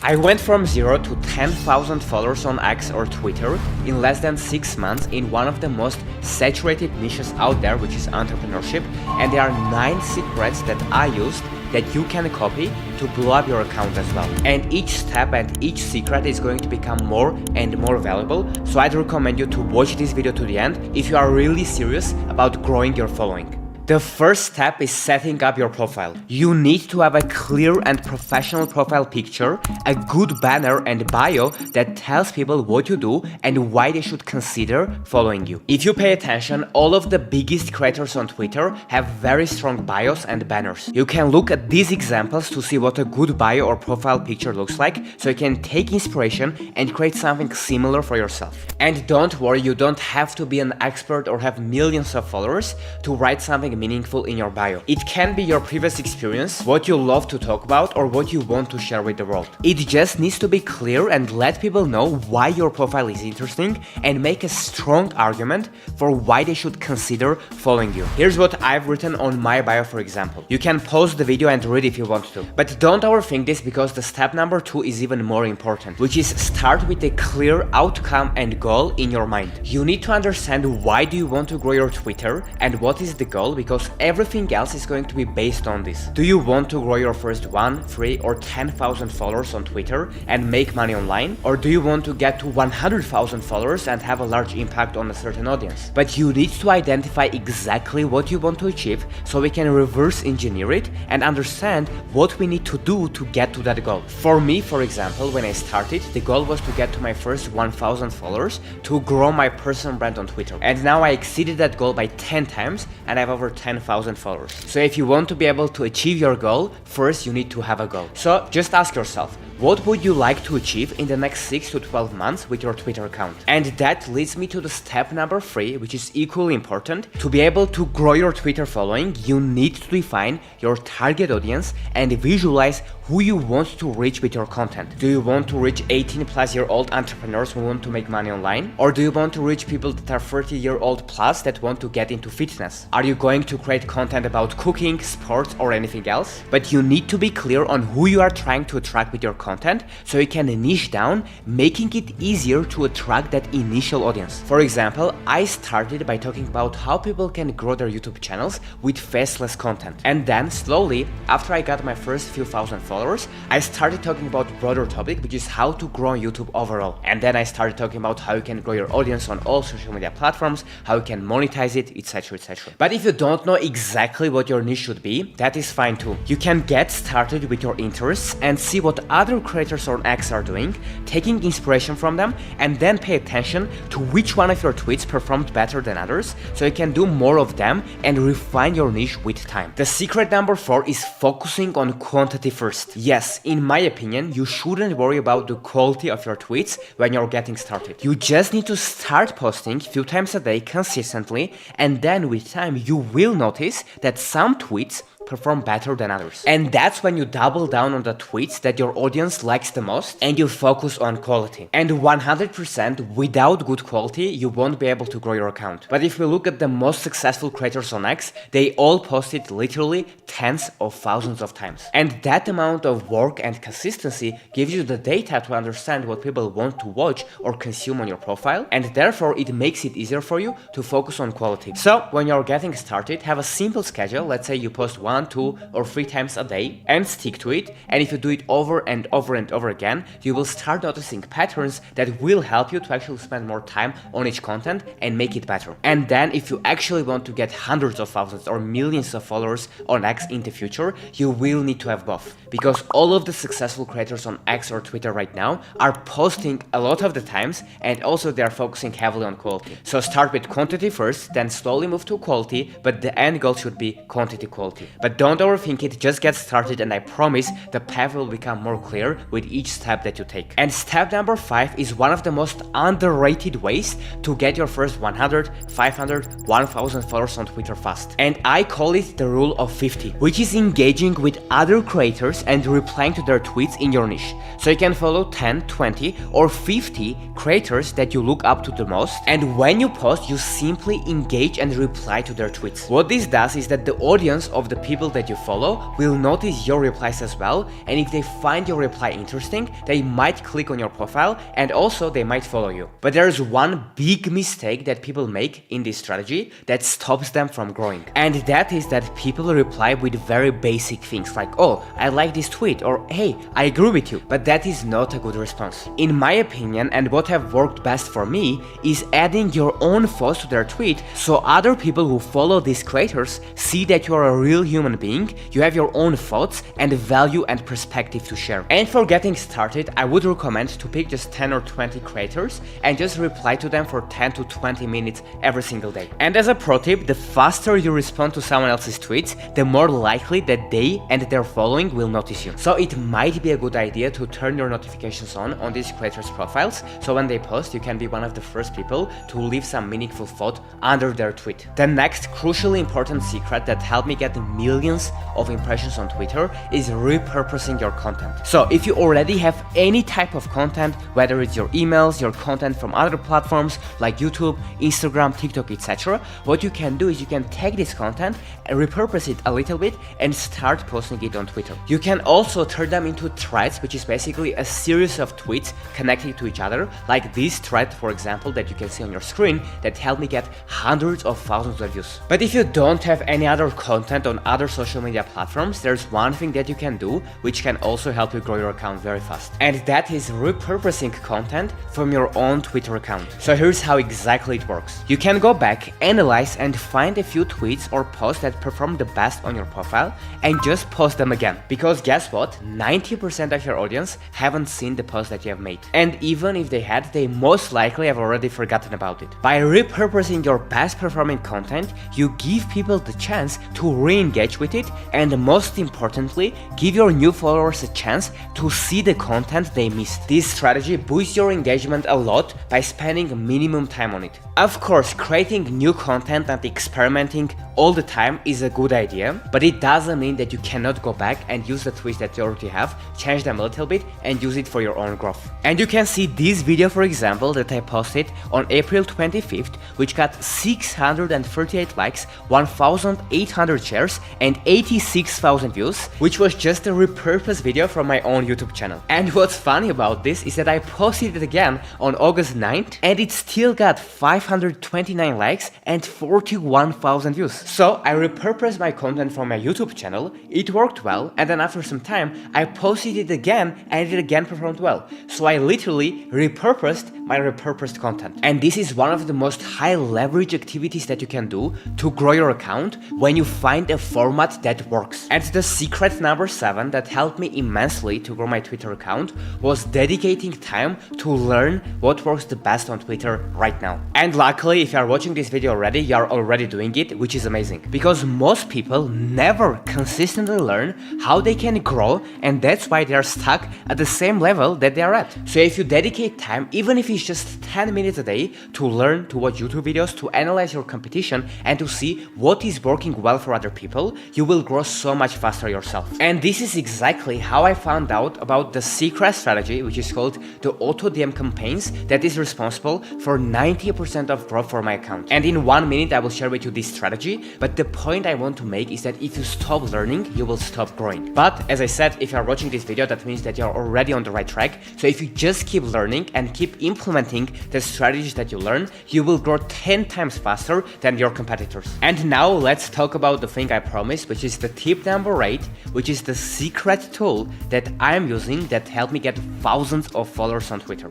I went from 0 to 10,000 followers on X or Twitter in less than 6 months in one of the most saturated niches out there, which is entrepreneurship, and there are 9 secrets that I used that you can copy to blow up your account as well. And each step and each secret is going to become more and more valuable, so I'd recommend you to watch this video to the end if you are really serious about growing your following. The first step is setting up your profile. You need to have a clear and professional profile picture, a good banner and bio that tells people what you do and why they should consider following you. If you pay attention, all of the biggest creators on Twitter have very strong bios and banners. You can look at these examples to see what a good bio or profile picture looks like, so you can take inspiration and create something similar for yourself. And don't worry, you don't have to be an expert or have millions of followers to write something meaningful in your bio. It can be your previous experience, what you love to talk about, or what you want to share with the world. It just needs to be clear and let people know why your profile is interesting and make a strong argument for why they should consider following you. Here's what I've written on my bio, for example. You can pause the video and read if you want to. But don't overthink this, because the step number 2 is even more important, which is start with a clear outcome and goal in your mind. You need to understand why do you want to grow your Twitter and what is the goal, because everything else is going to be based on this. Do you want to grow your first 1, 3 or 10,000 followers on Twitter and make money online? Or do you want to get to 100,000 followers and have a large impact on a certain audience? But you need to identify exactly what you want to achieve so we can reverse engineer it and understand what we need to do to get to that goal. For me, for example, when I started, the goal was to get to my first 1,000 followers to grow my personal brand on Twitter. And now I exceeded that goal by 10 times and I have over 10,000 followers. So if you want to be able to achieve your goal, first you need to have a goal. So just ask yourself, what would you like to achieve in the next 6 to 12 months with your Twitter account? And that leads me to the step number 3, which is equally important. To be able to grow your Twitter following, you need to define your target audience and visualize who you want to reach with your content. Do you want to reach 18-plus-year-old entrepreneurs who want to make money online? Or do you want to reach people that are 30-year-old plus that want to get into fitness? Are you going to create content about cooking, sports, or anything else? But you need to be clear on who you are trying to attract with your content so you can niche down, making it easier to attract that initial audience. For example, I started by talking about how people can grow their YouTube channels with faceless content. And then slowly, after I got my first few thousand followers, I started talking about broader topic, which is how to grow on YouTube overall. And then I started talking about how you can grow your audience on all social media platforms, how you can monetize it, etc, etc. But if you don't know exactly what your niche should be, that is fine too. You can get started with your interests and see what other creators on X are doing, taking inspiration from them, and then pay attention to which one of your tweets performed better than others, so you can do more of them and refine your niche with time. The secret number 4 is focusing on quantity first. Yes, in my opinion, you shouldn't worry about the quality of your tweets when you're getting started. You just need to start posting a few times a day consistently, and then with time you will notice that some tweets perform better than others. And that's when you double down on the tweets that your audience likes the most and you focus on quality. And 100% without good quality, you won't be able to grow your account. But if we look at the most successful creators on X, they all posted literally tens of thousands of times. And that amount of work and consistency gives you the data to understand what people want to watch or consume on your profile, and therefore it makes it easier for you to focus on quality. So when you're getting started, have a simple schedule. Let's say you post 1, 2 or 3 times a day and stick to it, and if you do it over and over and over again, you will start noticing patterns that will help you to actually spend more time on each content and make it better. And then if you actually want to get hundreds of thousands or millions of followers on X in the future, you will need to have both, because all of the successful creators on X or Twitter right now are posting a lot of the times, and also they are focusing heavily on quality. So start with quantity first, then slowly move to quality, but the end goal should be quantity quality. But don't overthink it, just get started, and I promise the path will become more clear with each step that you take. And step number 5 is one of the most underrated ways to get your first 100, 500, 1000 followers on Twitter fast. And I call it the rule of 50, which is engaging with other creators and replying to their tweets in your niche. So you can follow 10, 20 or 50 creators that you look up to the most, and when you post, you simply engage and reply to their tweets. What this does is that the audience of the people people that you follow will notice your replies as well, and if they find your reply interesting, they might click on your profile and also they might follow you. But there's one big mistake that people make in this strategy that stops them from growing. And that is that people reply with very basic things like, oh, I like this tweet, or hey, I agree with you. But that is not a good response. In my opinion, and what have worked best for me, is adding your own thoughts to their tweet so other people who follow these creators see that you are a real human being, you have your own thoughts and value and perspective to share. And for getting started, I would recommend to pick just 10 or 20 creators and just reply to them for 10 to 20 minutes every single day. And as a pro tip, the faster you respond to someone else's tweets, the more likely that they and their following will notice you. So it might be a good idea to turn your notifications on these creators' profiles, so when they post, you can be one of the first people to leave some meaningful thought under their tweet. The next crucially important secret that helped me get millions of impressions on Twitter is repurposing your content. So if you already have any type of content, whether it's your emails, your content from other platforms like YouTube, Instagram, TikTok, etc., what you can do is you can take this content and repurpose it a little bit and start posting it on Twitter. You can also turn them into threads, which is basically a series of tweets connected to each other, like this thread, for example, that you can see on your screen that helped me get hundreds of thousands of views. But if you don't have any other content on other social media platforms, there's one thing that you can do which can also help you grow your account very fast, and that is repurposing content from your own Twitter account. So here's how exactly it works. You can go back, analyze and find a few tweets or posts that perform the best on your profile and just post them again, because guess what, 90% of your audience haven't seen the post that you have made, and even if they had, they most likely have already forgotten about it. By repurposing your best performing content, you give people the chance to re-engage with it, and most importantly, give your new followers a chance to see the content they missed. This strategy boosts your engagement a lot by spending minimum time on it. Of course, creating new content and experimenting all the time is a good idea, but it doesn't mean that you cannot go back and use the tweets that you already have, change them a little bit and use it for your own growth. And you can see this video, for example, that I posted on April 25th, which got 638 likes, 1,800 shares and 86,000 views, which was just a repurposed video from my own YouTube channel. And what's funny about this is that I posted it again on August 9th and it still got 529 likes and 41,000 views. So I repurposed my content from my YouTube channel, it worked well, and then after some time I posted it again and it again performed well. So I literally repurposed my repurposed content. And this is one of the most high leverage activities that you can do to grow your account when you find a format that works. And the secret number 7 that helped me immensely to grow my Twitter account was dedicating time to learn what works the best on Twitter right now. And luckily, if you are watching this video already, you are already doing it, which is amazing, because most people never consistently learn how they can grow, and that's why they are stuck at the same level that they are at. So if you dedicate time, even if it's just 10 minutes a day, to learn, to watch YouTube videos, to analyze your competition and to see what is working well for other people, you will grow so much faster yourself. And this is exactly how I found out about the secret strategy, which is called the auto DM campaigns, that is responsible for 90% of growth for my account. And in 1 minute I will share with you this strategy, but the point I want to make is that if you stop learning, you will stop growing. But as I said, if you are watching this video, that means that you are already on the right track. So if you just keep learning and keep implementing the strategies that you learn, you will grow 10 times faster than your competitors. And now let's talk about the thing I promised, which is the tip number 8, which is the secret tool that I'm using that helped me get thousands of followers on Twitter.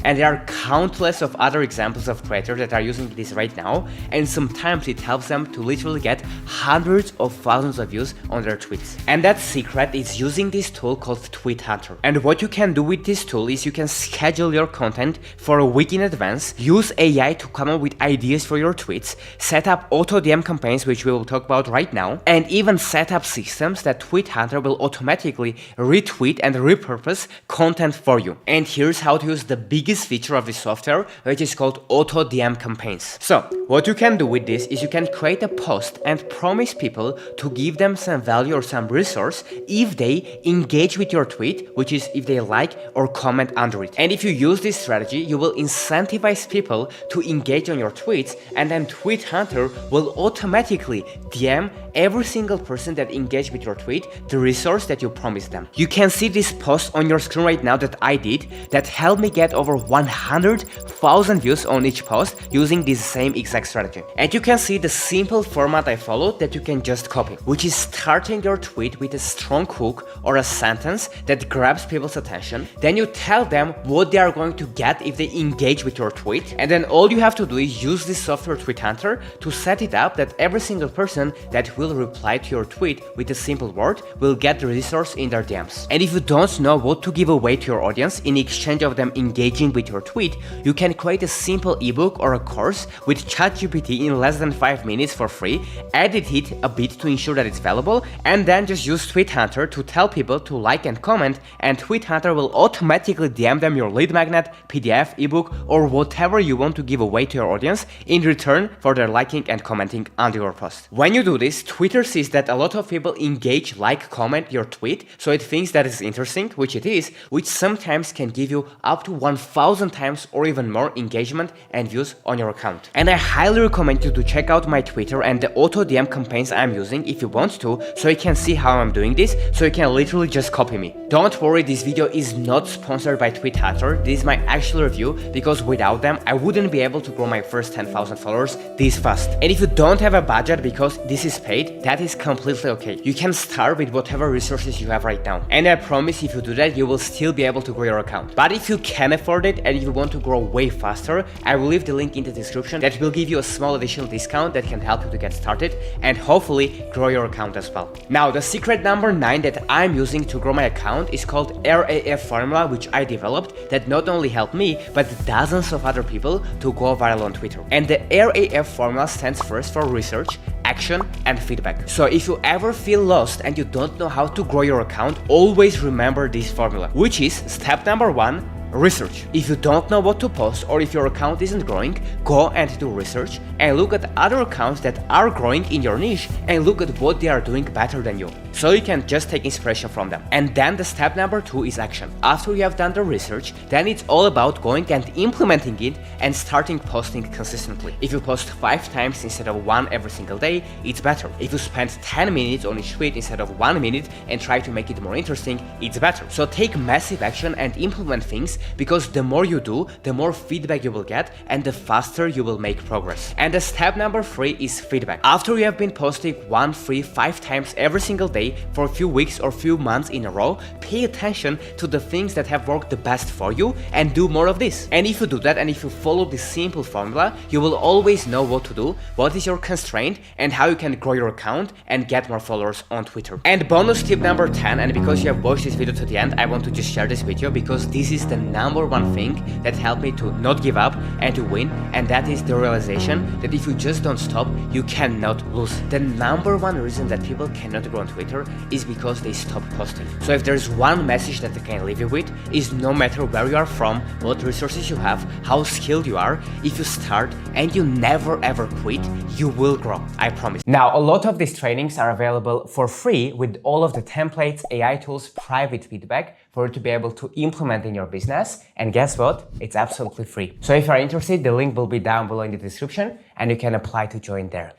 And there are countless of other examples of creators that are using this right now, and sometimes it helps them to literally get hundreds of thousands of views on their tweets. And that secret is using this tool called Tweet Hunter. And what you can do with this tool is you can schedule your content for a week in advance, use AI to come up with ideas for your tweets, set up auto DM campaigns, which we will talk about right now, and even set up systems that Tweet Hunter will automatically retweet and repurpose content for you. And here's how to use the biggest feature of this software, which is called auto DM campaigns. So what you can do with this is you can create a post and promise people to give them some value or some resource if they engage with your tweet, which is if they like or comment under it. And if you use this strategy, you will incentivize people to engage on your tweets, and then Tweet Hunter will automatically DM every every single person that engaged with your tweet the resource that you promised them. You can see this post on your screen right now that I did that helped me get over 100,000 views on each post using this same exact strategy. And you can see the simple format I followed that you can just copy, which is starting your tweet with a strong hook or a sentence that grabs people's attention. Then you tell them what they are going to get if they engage with your tweet, and then all you have to do is use this software Tweet Hunter to set it up that every single person that will reply to your tweet with a simple word will get the resource in their DMs. And if you don't know what to give away to your audience in exchange of them engaging with your tweet, you can create a simple ebook or a course with ChatGPT in less than 5 minutes for free, edit it a bit to ensure that it's valuable, and then just use Tweet Hunter to tell people to like and comment, and Tweet Hunter will automatically DM them your lead magnet, PDF, ebook, or whatever you want to give away to your audience in return for their liking and commenting under your post. When you do this, Twitter sees that a lot of people engage, like, comment your tweet, so it thinks that is interesting, which it is, which sometimes can give you up to 1,000 times or even more engagement and views on your account. And I highly recommend you to check out my Twitter and the auto DM campaigns I'm using if you want to, so you can see how I'm doing this, so you can literally just copy me. Don't worry, this video is not sponsored by Tweet Hunter. This is my actual review, because without them I wouldn't be able to grow my first 10,000 followers this fast. And if you don't have a budget because this is paid, that is completely okay. You can start with whatever resources you have right now, and I promise if you do that you will still be able to grow your account. But if you can afford it and if you want to grow way faster, I will leave the link in the description that will give you a small additional discount that can help you to get started and hopefully grow your account as well. Now, the secret number 9 that I'm using to grow my account is called RAF formula, which I developed, that not only helped me but dozens of other people to go viral on Twitter. And the RAF formula stands first for research, action, and feedback. So if you ever feel lost and you don't know how to grow your account, always remember this formula, which is step number 1, research. If you don't know what to post, or if your account isn't growing, go and do research and look at other accounts that are growing in your niche and look at what they are doing better than you, so you can just take inspiration from them. And then the step number 2 is action. After you have done the research, then it's all about going and implementing it and starting posting consistently. If you post 5 times instead of 1 every single day, it's better. If you spend 10 minutes on each tweet instead of 1 minute and try to make it more interesting, it's better. So take massive action and implement things, because the more you do, the more feedback you will get and the faster you will make progress. And the step number 3 is feedback. After you have been posting 1, 3, 5 times every single day for a few weeks or few months in a row, pay attention to the things that have worked the best for you and do more of this. And if you do that and if you follow this simple formula, you will always know what to do, what is your constraint, and how you can grow your account and get more followers on Twitter. And bonus tip number 10, and because you have watched this video to the end, I want to just share this video because this is the number 1 thing that helped me to not give up and to win, and that is the realization that if you just don't stop, you cannot lose. The number 1 reason that people cannot grow on Twitter is because they stop posting. So if there's one message that I can leave you with, is no matter where you are from, what resources you have, how skilled you are, if you start and you never ever quit, you will grow, I promise. Now, a lot of these trainings are available for free with all of the templates, AI tools, private feedback for you to be able to implement in your business. And guess what? It's absolutely free. So if you're interested, the link will be down below in the description and you can apply to join there.